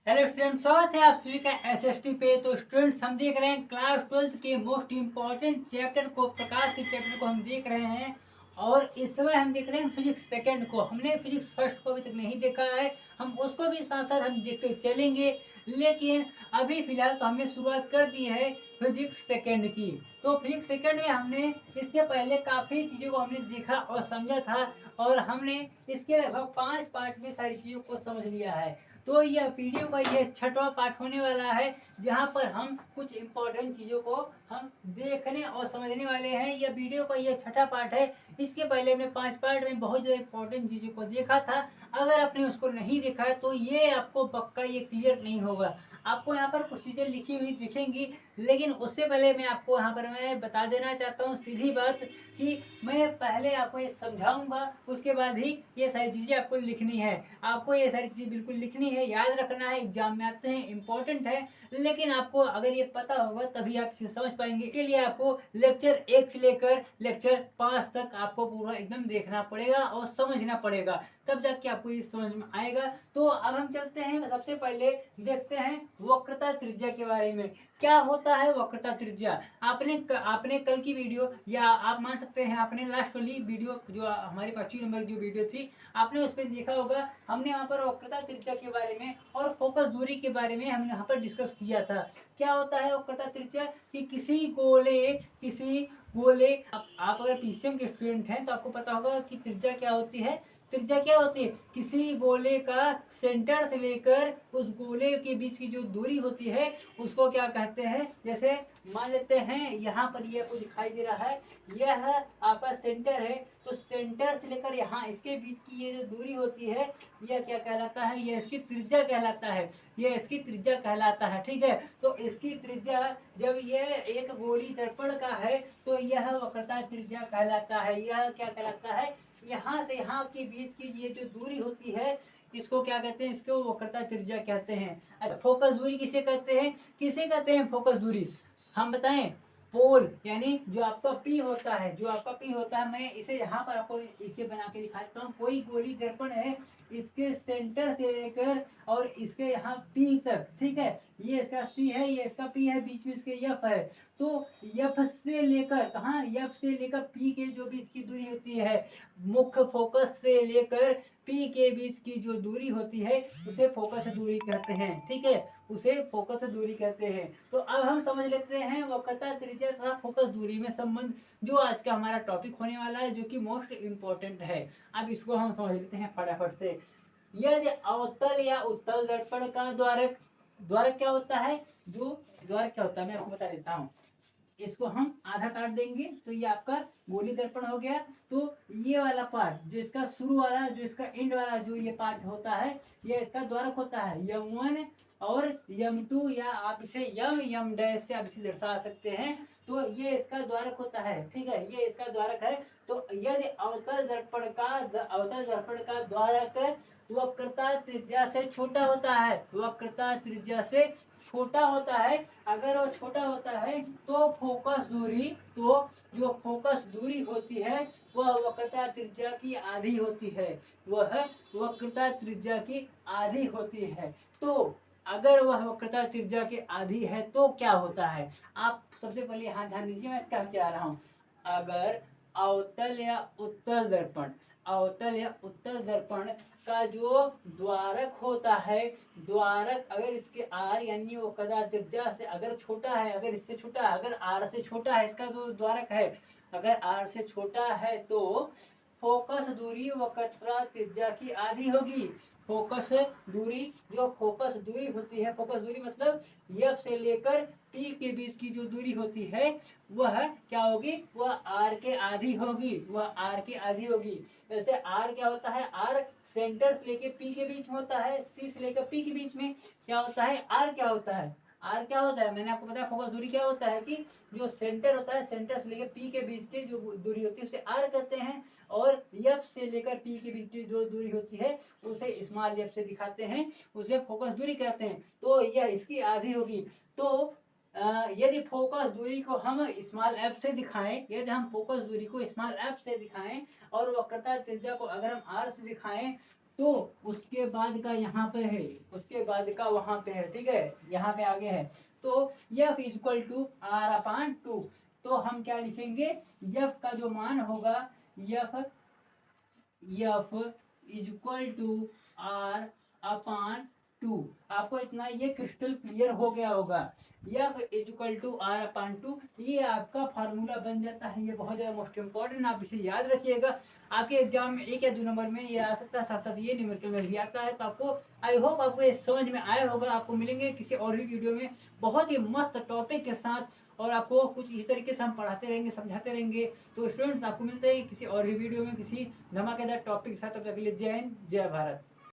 Hello student, स्वागत है आप सभी का एसएसटी पे। तो स्टूडेंट्स, हम देख रहे हैं क्लास 12 के मोस्ट इम्पॉर्टेंट चैप्टर को, प्रकाश के चैप्टर को हम देख रहे हैं। और इस समय हम देख रहे हैं फिजिक्स सेकंड को। हमने फिजिक्स फर्स्ट को अभी तक नहीं देखा है, हम उसको भी साथ साथ हम देखते चलेंगे। लेकिन अभी फिलहाल तो हमने शुरुआत कर दी है फिजिक्स सेकंड की। तो फिजिक्स सेकंड में हमने इसके पहले काफ़ी चीज़ों को हमने देखा और समझा था, और हमने इसके लगभग 5 पार्ट में सारी चीज़ों को समझ लिया है। तो यह वीडियो का यह छठवां पार्ट होने वाला है, जहां पर हम कुछ इम्पोर्टेंट चीज़ों को हम देखने और समझने वाले हैं। यह वीडियो का यह छठा पार्ट है। इसके पहले हमने 5 पार्ट में बहुत ज़्यादा इम्पोर्टेंट चीज़ों को देखा था। अगर आपने उसको नहीं देखा है तो ये आपको पक्का ये क्लियर नहीं होगा। आपको यहाँ पर कुछ चीज़ें लिखी हुई दिखेंगी, लेकिन उससे पहले मैं आपको यहाँ पर मैं बता देना चाहता हूँ सीधी बात कि मैं पहले आपको ये समझाऊंगा, उसके बाद ही ये सारी चीज़ें आपको लिखनी है। आपको ये सारी चीज़ें बिल्कुल लिखनी है, याद रखना है, एग्जाम में आते हैं, इंपॉर्टेंट है। लेकिन आपको अगर ये पता होगा तभी आप इसे समझ पाएंगे। इसके लिए आपको लेक्चर 1 से लेकर लेक्चर 5 तक आपको पूरा एकदम देखना पड़ेगा और समझना पड़ेगा, तब जाके आपको ये समझ में आएगा। तो अब हम चलते हैं, सबसे पहले देखते हैं वक्रता त्रिज्या के बारे में। क्या होता है वक्रता त्रिज्या? आपने कल की वीडियो, या आप मान सकते हैं आपने लास्ट वाली वीडियो जो हमारी 25 नंबर की वीडियो थी, आपने उस पर देखा होगा। हमने वहाँ पर वक्रता त्रिज्या के बारे में और फोकस दूरी के बारे में हमने यहाँ पर डिस्कस किया था। क्या होता है वक्रता त्रिज्या? कि किसी गोले आप अगर पीसीएम के स्टूडेंट हैं तो आपको पता होगा कि त्रिज्या क्या होती है। त्रिज्या क्या होती है? किसी गोले का सेंटर से लेकर उस गोले के बीच की जो दूरी होती है उसको क्या कहते हैं। जैसे मान लेते हैं यहाँ पर ये आपको दिखाई दे रहा है, यह आपका सेंटर है। तो सेंटर से लेकर यहाँ इसके बीच की ये जो दूरी होती है, यह क्या कहलाता है? यह इसकी त्रिज्या कहलाता है। यह इसकी त्रिज्या कहलाता है, ठीक है। तो इसकी त्रिज्या, जब यह एक गोली दर्पण का है तो यह वक्रता त्रिज्या कहलाता है। यह क्या कहलाता है? यहाँ से यहाँ के बीच की ये जो दूरी होती है, इसको क्या कहते हैं? इसको वक्रता त्रिज्या कहते हैं। अच्छा, फोकस दूरी किसे कहते हैं? किसे कहते हैं फोकस दूरी? हम बताएं। पोल यानी जो आपका पी होता है, मैं इसे यहाँ पर आपको इसे बना के दिखाता हूँ। कोई गोली दर्पण है, इसके सेंटर से लेकर और इसके यहाँ पी तक, ठीक है। ये इसका सी है, ये इसका पी है, बीच में इसके एफ है। तो एफ से लेकर कहाँ, एफ से लेकर पी के जो बीच की दूरी होती है, मुख्य फोकस से लेकर पी के बीच की जो दूरी होती है उसे फोकस दूरी कहते हैं, ठीक है। उसे फोकस दूरी कहते हैं। तो अब हम समझ लेते हैं वक्रता त्रिज्या तथा फोकस दूरी में संबंध, जो आज का हमारा टॉपिक होने वाला है, जो कि मोस्ट इम्पोर्टेंट है। अब इसको हम समझ लेते हैं फटाफट से। यदि अवतल या उत्तल दर्पण का द्वारक, द्वारक क्या होता है? जो द्वारक क्या होता है मैं आपको बता देता हूँ। इसको हम आधा काट देंगे तो ये आपका गोली दर्पण हो गया। तो ये वाला पार्ट, जो इसका शुरू वाला, जो इसका एंड वाला जो ये पार्ट होता है, ये इसका द्वारक होता है। यम 1 और यम 2, या आप इसे यम डैश से आप इसे दर्शा सकते हैं। तो ये इसका द्वारक होता है, ठीक है, ये इसका द्वारक है। तो यदि अवतल दर्पण का द्वारक वक्रता त्रिज्या से छोटा होता है, वक्रता त्रिज्या से छोटा होता है, अगर वो छोटा होता है तो जो फोकस दूरी होती है वह वक्रता त्रिज्या की आधी होती है। वह वक्रता त्रिज्या की आधी होती है। तो अगर वह वक्रता त्रिज्या की आधी है तो क्या होता है? आप सबसे पहले यहाँ ध्यान दीजिए, मैं क्या कह रहा हूँ। अगर अवतल या उत्तल दर्पण का जो द्वारक होता है, द्वारक अगर इसके आर यानी वक्रता त्रिज्या से अगर छोटा है, अगर इससे छोटा है, अगर आर से छोटा है इसका जो द्वारक है, अगर आर से छोटा है तो फोकस दूरी वक्रता त्रिज्या की आधी होगी। फोकस दूरी, जो फोकस दूरी होती है, फोकस दूरी मतलब एफ से लेकर पी के बीच की जो दूरी होती है, वह क्या होगी? वह आर के आधी होगी। वह आर के आधी होगी। जैसे आर क्या होता है? आर सेंटर से लेकर पी के बीच में होता है, सी से लेकर पी के बीच में क्या होता है? आर क्या होता है? आर क्या होता है? मैंने आपको बताया फोकस दूरी क्या होता है, कि जो सेंटर होता है, सेंटर से लेकर पी के बीच की जो दूरी होती है उसे आर कहते हैं। और एफ से लेकर पी के बीच की जो दूरी होती है उसे स्मॉल एफ से दिखाते हैं, उसे फोकस दूरी कहते हैं। तो यह इसकी आधी होगी। तो यदि फोकस दूरी को हम स्मॉल एफ से दिखाएं, यदि हम फोकस दूरी को स्मॉल एफ से दिखाएं और वक्रता त्रिज्या को अगर हम आर से दिखाएं, तो उसके बाद का यहाँ पे है, उसके बाद का वहां पे है, ठीक है, यहाँ पे आगे है। तो F इक्वल टू R अपान 2, तो हम क्या लिखेंगे, F का जो मान होगा, F इक्वल टू R अपान 2। आपको इतना ये क्रिस्टल क्लियर हो गया होगा। F इक्वल टू R अपान 2, ये आपका फार्मूला बन जाता है। ये बहुत ज़्यादा मोस्ट इंपॉर्टेंट, आप इसे याद रखिएगा। आपके एग्जाम में 1 या 2 नंबर में ये आ सकता है, साथ साथ ये न्यूमेरिकल में भी आता है। तो आपको आई होप आपको ये समझ में आया होगा। आपको मिलेंगे किसी और भी वीडियो में बहुत ही मस्त टॉपिक के साथ, और आपको कुछ इस तरीके से हम पढ़ाते रहेंगे, समझाते रहेंगे। तो स्टूडेंट्स, आपको मिलते हैं किसी और भी वीडियो में किसी धमाकेदार टॉपिक के साथ। तब तक के लिए जय हिंद, जय भारत।